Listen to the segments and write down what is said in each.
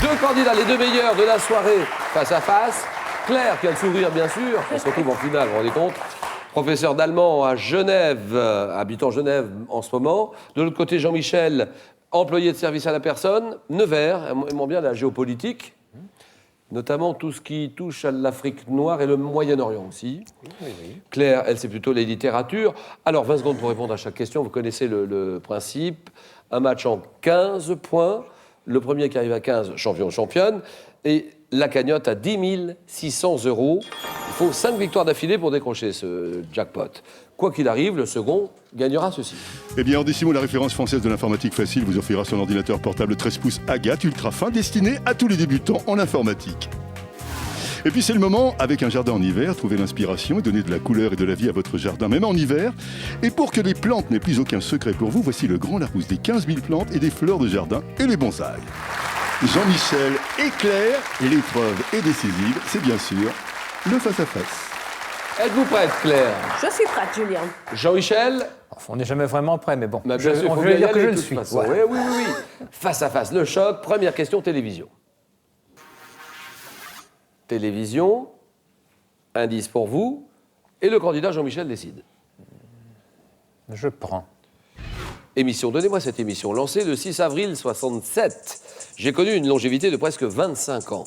Deux candidats, les deux meilleurs de la soirée face à face. Claire, qui a le sourire, bien sûr, elle se retrouve en finale, vous vous rendez compte? Professeur d'allemand à Genève, habitant Genève en ce moment. De l'autre côté, Jean-Michel, employé de service à la personne, Nevers, aimant bien la géopolitique, notamment tout ce qui touche à l'Afrique noire et le Moyen-Orient aussi. Claire, elle, c'est plutôt les littératures. Alors, 20 secondes pour répondre à chaque question. Vous connaissez le principe. Un match en 15 points. Le premier qui arrive à 15, champion ou championne. Et la cagnotte à 10 600 €. Il faut 5 victoires d'affilée pour décrocher ce jackpot. Quoi qu'il arrive, le second gagnera ceci. Eh bien, Ordissimo, la référence française de l'informatique facile, vous offrira son ordinateur portable 13 pouces Agathe ultra fin destiné à tous les débutants en informatique. Et puis c'est le moment, avec un jardin en hiver, trouver l'inspiration et donner de la couleur et de la vie à votre jardin, même en hiver. Et pour que les plantes n'aient plus aucun secret pour vous, voici le grand Larousse des 15 000 plantes et des fleurs de jardin et les bonsaïs. Jean-Michel et Claire, l'épreuve est décisive, c'est bien sûr le face-à-face. Êtes-vous prête, Claire? Je suis prête, Julien. Jean-Michel? Enfin, on n'est jamais vraiment prêt, mais bon. Bien sûr, on faut veut y dire que aller je de le toute suis. façon. Voilà. Oui. Face à face, le choc. Première question, télévision. Télévision, indice pour vous, et le candidat Jean-Michel décide. Je prends. Émission, donnez-moi cette émission. Lancée le 6 avril 67. J'ai connu une longévité de presque 25 ans.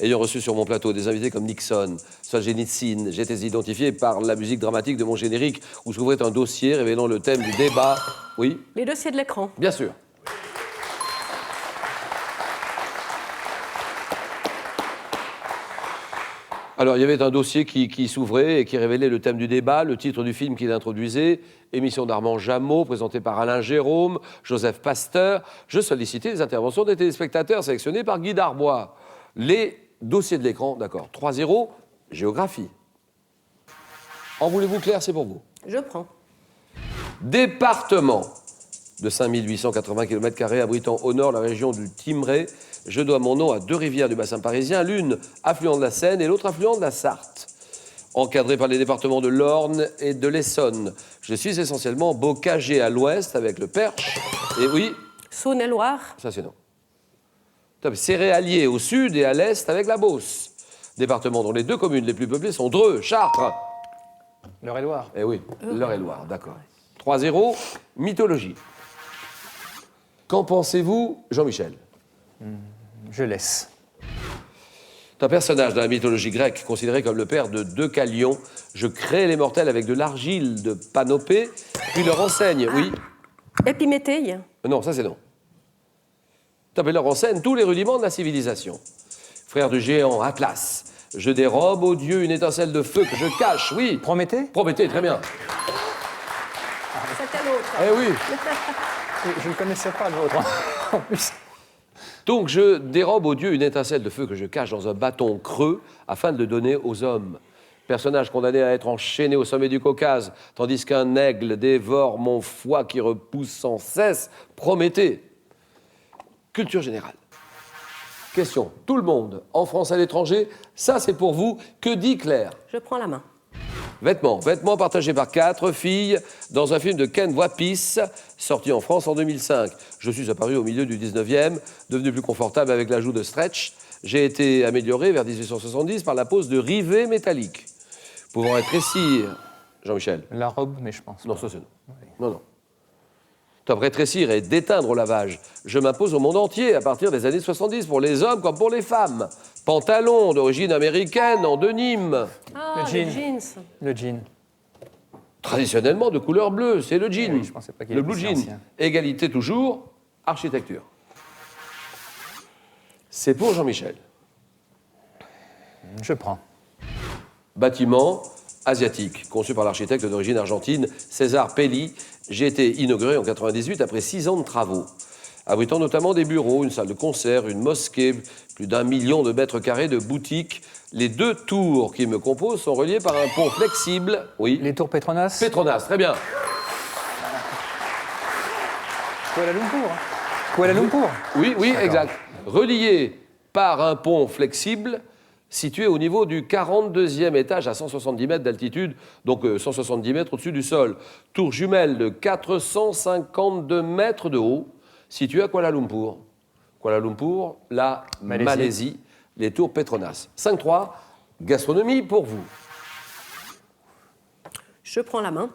Ayant reçu sur mon plateau des invités comme Nixon, Solzhenitsyn, j'étais identifié par la musique dramatique de mon générique où s'ouvrait un dossier révélant le thème du débat. Oui? Les dossiers de l'écran. Bien sûr. Alors, il y avait un dossier qui s'ouvrait et qui révélait le thème du débat, le titre du film qu'il introduisait, émission d'Armand Jameau, présentée par Alain Jérôme, Joseph Pasteur. Je sollicitais les interventions des téléspectateurs sélectionnés par Guy Darbois. Les dossiers de l'écran, d'accord. 3-0, géographie. En voulez-vous, Claire, c'est pour vous. Je prends. Département de 5880 km² abritant au nord la région du Timeray. Je dois mon nom à deux rivières du bassin parisien, l'une affluent de la Seine et l'autre affluent de la Sarthe. Encadré par les départements de l'Orne et de l'Essonne. Je suis essentiellement bocagé à l'ouest avec le Perche. Et oui, Saône-et-Loire. ça c'est non. Top, céréalier au sud et à l'est avec la Beauce. Département dont les deux communes les plus peuplées sont Dreux, Chartres. L'Eure-et-Loire. Eh oui, l'Eure-et-Loire, d'accord. 3-0, mythologie. Qu'en pensez-vous, Jean-Michel? Je laisse. C'est un personnage de la mythologie grecque considéré comme le père de Deucalion. Je crée les mortels avec de l'argile de Panopée, puis leur enseigne, oui. Épiméthée. Non, ça c'est non. Tapez leur enseigne tous les rudiments de la civilisation. Frère du géant Atlas, je dérobe aux dieux une étincelle de feu que je cache, oui. Prométhée? Prométhée, très bien. C'était l'autre. Eh oui. Je ne connaissais pas l'autre. En plus. Donc je dérobe aux dieux une étincelle de feu que je cache dans un bâton creux afin de le donner aux hommes. Personnage condamné à être enchaîné au sommet du Caucase, tandis qu'un aigle dévore mon foie qui repousse sans cesse. Prométhée. Culture générale. Question. Tout le monde, en France et à l'étranger, ça c'est pour vous. Que dit Claire? Je prends la main. Vêtements. Vêtements partagés par 4 filles dans un film de Ken Wapis, sorti en France en 2005. Je suis apparu au milieu du 19e, devenu plus confortable avec l'ajout de stretch. J'ai été amélioré vers 1870 par la pose de rivets métalliques, pouvant rétrécir... Jean-Michel? La robe, mais je pense. Non, ça c'est non. Non, non. Top, rétrécir et déteindre au lavage. Je m'impose au monde entier à partir des années 70, pour les hommes comme pour les femmes. Pantalon d'origine américaine, en denim. Ah, Le jean. les jeans. Le jean. Traditionnellement de couleur bleue, c'est le jean. Oui, je pensais pas qu'il y Le avait blue si jean. ancien. Égalité toujours, architecture. C'est pour Jean-Michel. Je prends. Bâtiment asiatique, conçu par l'architecte d'origine argentine César Pelli. J'ai été inauguré en 98 après 6 ans de travaux. Abritant notamment des bureaux, une salle de concert, une mosquée, plus d'1 million de mètres carrés de boutiques. Les 2 tours qui me composent sont reliées par un pont flexible. Oui. Les tours Petronas? Petronas, très bien. Kuala Lumpur. Kuala Lumpur. Oui, oui, exact. Relié par un pont flexible situé au niveau du 42e étage à 170 mètres d'altitude, donc 170 mètres au-dessus du sol. Tour jumelle de 452 mètres de haut, située à Kuala Lumpur. Kuala Lumpur, la Malaisie. Malaisie, les tours Petronas. 5-3, gastronomie pour vous. Je prends la main.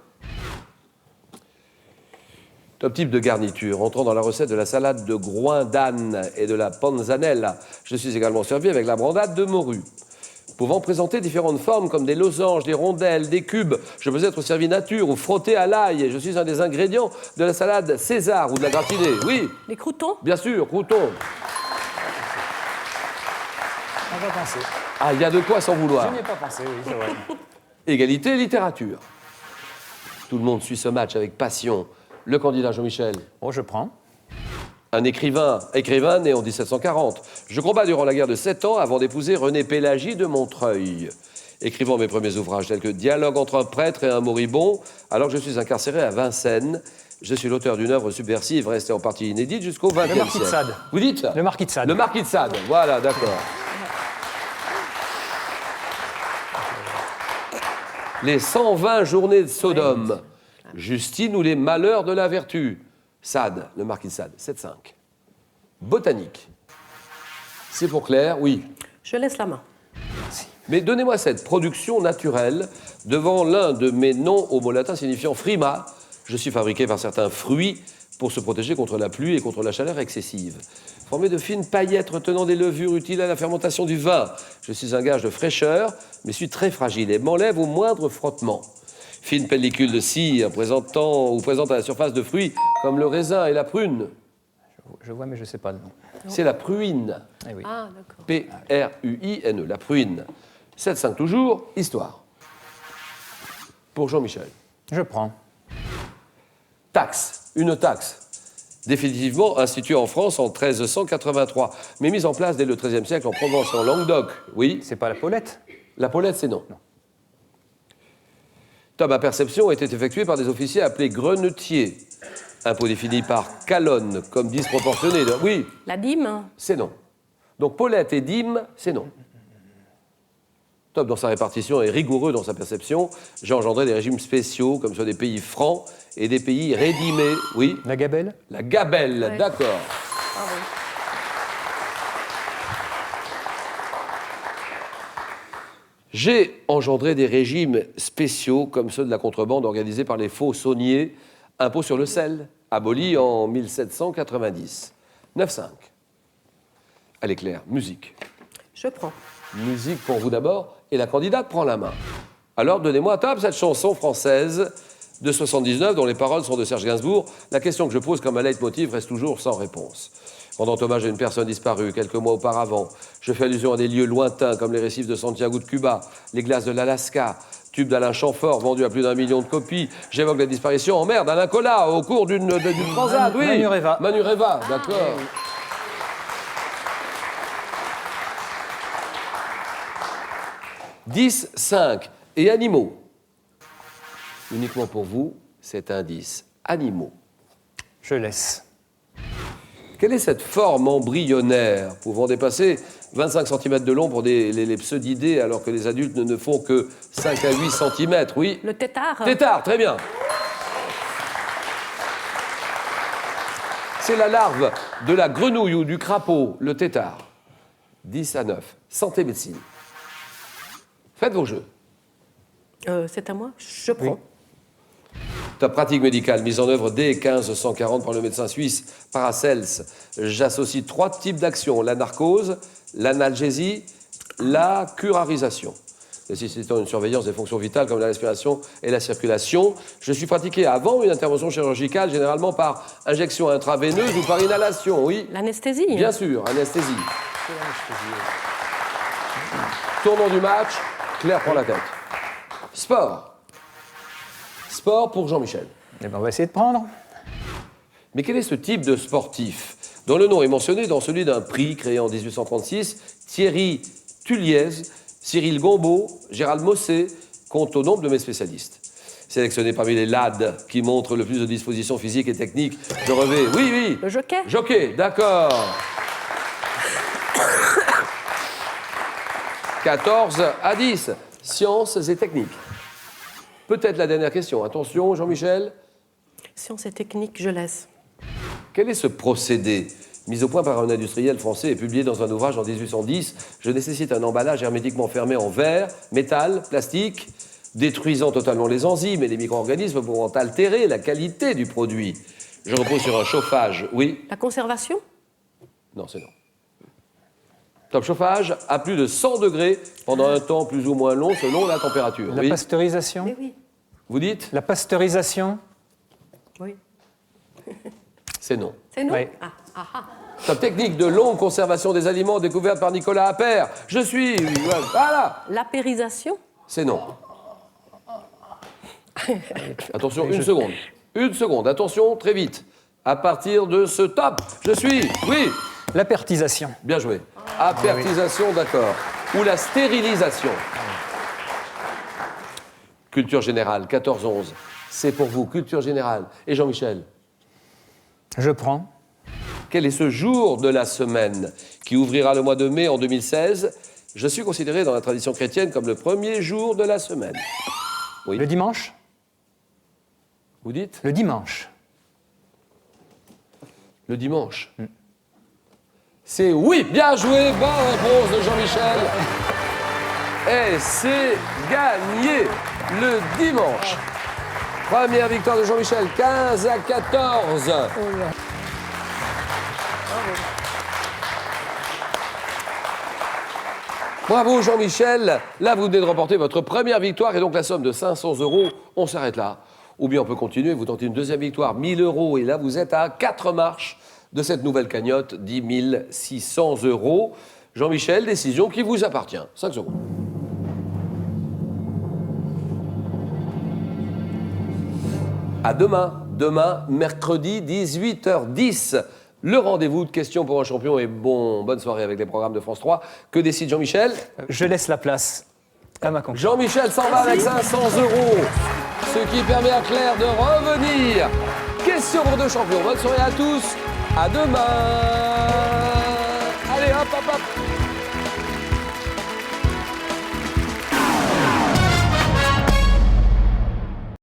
Top type de garniture, entrant dans la recette de la salade de groin d'âne et de la panzanella. Je suis également servi avec la brandade de morue. Pouvant présenter différentes formes comme des losanges, des rondelles, des cubes. Je peux être servi nature ou frotté à l'ail. Je suis un des ingrédients de la salade César ou de la gratinée. Oui, Les croûtons. bien sûr, crouton. On va penser. Ah, il y a de quoi sans vouloir. Je n'y ai pas pensé, oui, c'est vrai. Égalité, littérature. Tout le monde suit ce match avec passion. Le candidat Jean-Michel, Oh, je prends. un écrivain né en 1740. Je combats durant la guerre de 7 ans avant d'épouser René Pélagie de Montreuil. Écrivant mes premiers ouvrages tels que Dialogue entre un prêtre et un moribond, alors que je suis incarcéré à Vincennes, je suis l'auteur d'une œuvre subversive restée en partie inédite jusqu'au XXe siècle. Le Marquis de Sade. Vous dites Le Marquis de Sade. Le Marquis de Sade, voilà, d'accord. Les 120 journées de Sodome. Justine ou les malheurs de la vertu. Sade, le Marquis de Sade, 7-5. Botanique. C'est pour Claire, oui. Je laisse la main. Mais donnez-moi cette production naturelle devant l'un de mes noms au mot latin signifiant frima. Je suis fabriqué par certains fruits pour se protéger contre la pluie et contre la chaleur excessive. Formé de fines paillettes retenant des levures utiles à la fermentation du vin. Je suis un gage de fraîcheur, mais suis très fragile et m'enlève au moindre frottement. Fine pellicule de cire présente à la surface de fruits comme le raisin et la prune. Je vois, mais je ne sais pas le nom. C'est la pruine. Eh oui. Ah, d'accord. P-R-U-I-N-E, la pruine. 7-5 toujours, histoire. Pour Jean-Michel. Je prends. Taxe, une taxe. Définitivement instituée en France en 1383, mais mise en place dès le XIIIe siècle en Provence et en Languedoc. Oui. C'est pas la Paulette? La Paulette, c'est non. Tom à perception était effectué par des officiers appelés grenetiers. Impôt défini par calonne comme disproportionné. Oui, La dîme. c'est non. Donc Paulette et dîme, c'est non. Top dans sa répartition et rigoureux dans sa perception. J'ai engendré des régimes spéciaux comme sur des pays francs et des pays rédimés. Oui, La gabelle? la gabelle, Ouais. d'accord. Ah oui. J'ai engendré des régimes spéciaux comme ceux de la contrebande organisée par les faux sauniers, impôt sur le sel, aboli en 1790. 9-5. Allez Claire, musique. Je prends. Musique pour vous d'abord, et la candidate prend la main. Alors donnez-moi à table cette chanson française de 79 dont les paroles sont de Serge Gainsbourg. La question que je pose comme un leitmotiv reste toujours sans réponse. Rendant hommage à une personne disparue quelques mois auparavant, je fais allusion à des lieux lointains comme les récifs de Santiago de Cuba, les glaces de l'Alaska, tube d'Alain Chamfort vendu à plus d'1 million de copies. J'évoque la disparition en mer d'Alain Colas au cours d'une transat. Oui. Manureva. Manureva, d'accord. « 10-5. Et animaux. Uniquement pour vous, cet indice. Animaux. Je laisse. Quelle est cette forme embryonnaire pouvant dépasser 25 cm de long pour les pseudidés alors que les adultes ne font que 5 à 8 cm? Oui. Le tétard. Tétard, très bien. C'est la larve de la grenouille ou du crapaud, le tétard. 10-9. Santé médecine. Faites vos jeux. C'est à moi. Je prends. Ta pratique médicale mise en œuvre dès 1540 par le médecin suisse Paracels. J'associe 3 types d'actions, la narcose, l'analgésie, la curarisation. Nécessitant une surveillance des fonctions vitales comme la respiration et la circulation. Je suis pratiqué avant une intervention chirurgicale, généralement par injection intraveineuse ou par inhalation, oui. L'anesthésie. Bien sûr, anesthésie. Tournant du match, Claire prend la tête. Sport. Sport pour Jean-Michel. Eh ben, on va essayer de prendre. Mais quel est ce type de sportif dont le nom est mentionné dans celui d'un prix créé en 1836? Thierry Tulliez, Cyril Gombaud, Gérald Mossé comptent au nombre de mes spécialistes. Sélectionné parmi les LAD qui montrent le plus de dispositions physiques et techniques, je revais. Oui, oui. Le jockey. Jockey, d'accord. 14-10. Sciences et techniques. Peut-être la dernière question. Attention, Jean-Michel. Sciences et techniques, je laisse. Quel est ce procédé Mise au point par un industriel français et publiée dans un ouvrage en 1810, je nécessite un emballage hermétiquement fermé en verre, métal, plastique, détruisant totalement les enzymes et les micro-organismes pouvant altérer la qualité du produit. Je repose sur un chauffage, oui. La conservation? Non, c'est non. Top chauffage à plus de 100 degrés pendant un temps plus ou moins long selon la température. La Oui. pasteurisation. Mais oui. Vous dites? La pasteurisation. Oui. C'est non. C'est nous? Oui. Ah, ah, ah. Top technique de longue conservation des aliments découverte par Nicolas Appert. Je suis... Voilà. L'apérisation? C'est non. Attention, une seconde. Une seconde, attention, très vite. À partir de ce top, je suis... Oui. L'apertisation. Bien joué. Apertisation, d'accord. Ou la stérilisation. Culture générale, 14-11. C'est pour vous, culture générale. Et Jean-Michel, Je prends. quel est ce jour de la semaine qui ouvrira le mois de mai en 2016? Je suis considéré dans la tradition chrétienne comme le premier jour de la semaine. Oui. Le dimanche. Vous dites? Le dimanche. Le dimanche. C'est oui, bien joué, bonne réponse de Jean-Michel. Et c'est gagné le dimanche. Première victoire de Jean-Michel, 15-14. Bravo Jean-Michel. Là, vous venez de remporter votre première victoire et donc la somme de 500 €. On s'arrête là. Ou bien on peut continuer, vous tentez une deuxième victoire, 1000 €. Et là, vous êtes à 4 marches de cette nouvelle cagnotte, 10 600 €. Jean-Michel, décision qui vous appartient. 5 secondes. À demain. Demain, mercredi, 18h10. Le rendez-vous de questions pour un champion et bonne soirée avec les programmes de France 3. Que décide Jean-Michel? Je laisse la place à ma concurrence. Jean-Michel s'en va avec 500 €. Ce qui permet à Claire de revenir. Question pour 2 champions. Bonne soirée à tous. À demain. Allez, hop, hop, hop.